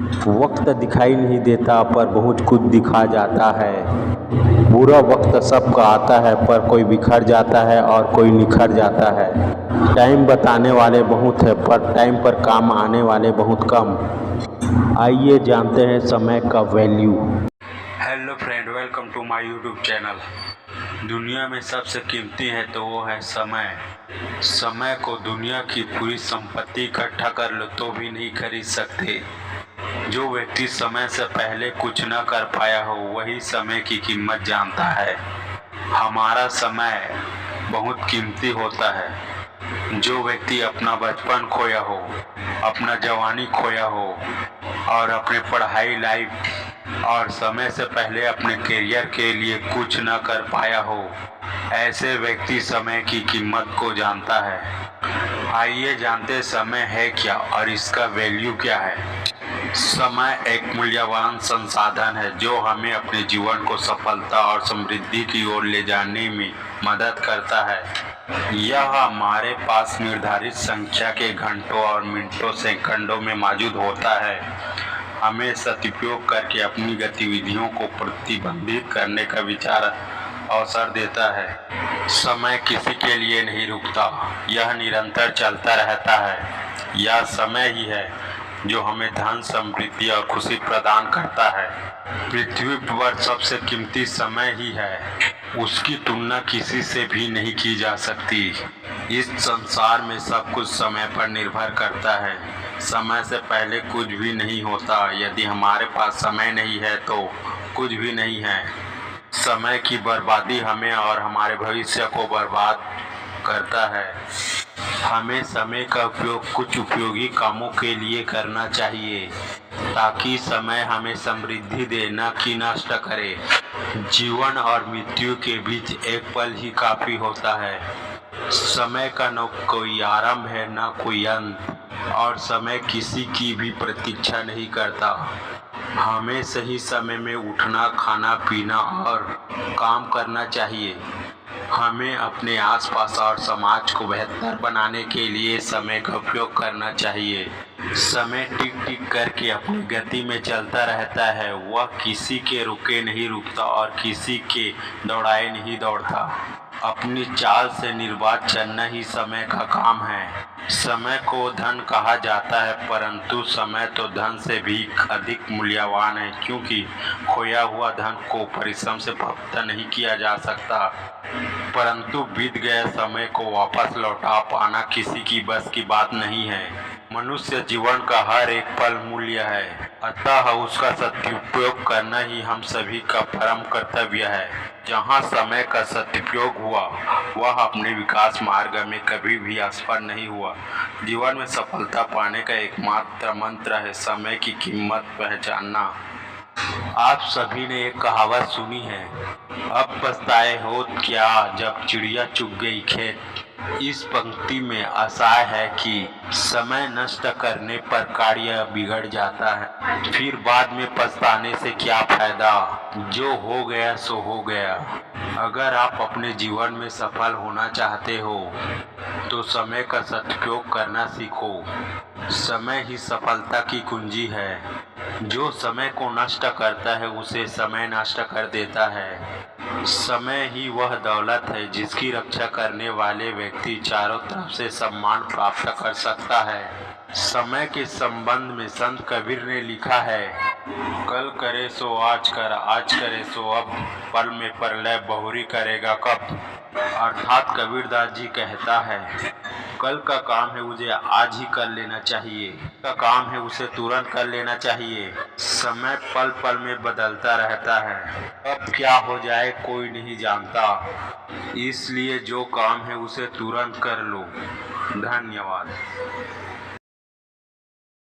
वक्त दिखाई नहीं देता पर बहुत कुछ दिखा जाता है। बुरा वक्त सबका आता है पर कोई बिखर जाता है और कोई निखर जाता है। टाइम बताने वाले बहुत हैं पर टाइम पर काम आने वाले बहुत कम। आइए जानते हैं समय का value. Hello friend, welcome to my YouTube channel. दुनिया में सबसे कीमती है तो वो है समय। समय को दुनिया की पूरी संपत्ति इकट्ठा कर लो तो भी नहीं खरीद सकते। जो व्यक्ति समय से पहले कुछ न कर पाया हो वही समय की कीमत जानता है। हमारा समय बहुत कीमती होता है। जो व्यक्ति अपना बचपन खोया हो, अपना जवानी खोया हो और अपने पढ़ाई लाइफ और समय से पहले अपने करियर के लिए कुछ न कर पाया हो, ऐसे व्यक्ति समय की कीमत को जानता है। आइए जानते समय है क्या और इसका वैल्यू क्या है। समय एक मूल्यवान संसाधन है जो हमें अपने जीवन को सफलता और समृद्धि की ओर ले जाने में मदद करता है। यह हमारे पास निर्धारित संख्या के घंटों और मिनटों सेकंडों में मौजूद होता है। हमें सदुपयोग करके अपनी गतिविधियों को प्रतिबंधित करने का विचार अवसर देता है। समय किसी के लिए नहीं रुकता, यह निरंतर चलता रहता है। यह समय ही है जो हमें धन, समृद्धि और खुशी प्रदान करता है। पृथ्वी पर सबसे कीमती समय ही है, उसकी तुलना किसी से भी नहीं की जा सकती। इस संसार में सब कुछ समय पर निर्भर करता है। समय से पहले कुछ भी नहीं होता। यदि हमारे पास समय नहीं है तो कुछ भी नहीं है। समय की बर्बादी हमें और हमारे भविष्य को बर्बाद करता है। हमें समय का उपयोग कुछ उपयोगी कामों के लिए करना चाहिए ताकि समय हमें समृद्धि दे, न कि नष्ट करे। जीवन और मृत्यु के बीच एक पल ही काफी होता है। समय का न कोई आरंभ है न कोई अंत, और समय किसी की भी प्रतीक्षा नहीं करता। हमें सही समय में उठना, खाना पीना और काम करना चाहिए। हमें अपने आसपास और समाज को बेहतर बनाने के लिए समय का उपयोग करना चाहिए। समय टिक टिक करके अपनी गति में चलता रहता है। वह किसी के रुके नहीं रुकता और किसी के दौड़ाए नहीं दौड़ता। अपनी चाल से निर्बाध चलना ही समय का काम है। समय को धन कहा जाता है परंतु समय तो धन से भी अधिक मूल्यवान है, क्योंकि खोया हुआ धन को परिश्रम से प्राप्त नहीं किया जा सकता, परंतु बीत गए समय को वापस लौटा पाना किसी की बस की बात नहीं है। मनुष्य जीवन का हर एक पल मूल्य है, अतः उसका सदुपयोग करना ही हम सभी का परम कर्तव्य है। जहाँ समय का सदुपयोग हुआ वह अपने विकास मार्ग में कभी भी असफल नहीं हुआ। जीवन में सफलता पाने का एकमात्र मंत्र है समय की कीमत पहचानना। आप सभी ने एक कहावत सुनी है, अब पछताए हो क्या जब चिड़िया चुग गई खेत। इस पंक्ति में आशय है कि समय नष्ट करने पर कार्य बिगड़ जाता है, फिर बाद में पछताने से क्या फायदा। जो हो गया सो हो गया। अगर आप अपने जीवन में सफल होना चाहते हो तो समय का सदुपयोग करना सीखो। समय ही सफलता की कुंजी है। जो समय को नष्ट करता है उसे समय नष्ट कर देता है। समय ही वह दौलत है जिसकी रक्षा करने वाले व्यक्ति चारों तरफ से सम्मान प्राप्त कर सकता है। समय के संबंध में संत कबीर ने लिखा है, कल करे सो आज कर, आज करे सो अब, पल में प्रलय बहुरी करेगा कब। अर्थात कबीरदास जी कहता है, कल का काम है उसे आज ही कर लेना चाहिए, का काम है उसे तुरंत कर लेना चाहिए। समय पल पल में बदलता रहता है, अब क्या हो जाए कोई नहीं जानता, इसलिए जो काम है उसे तुरंत कर लो। धन्यवाद।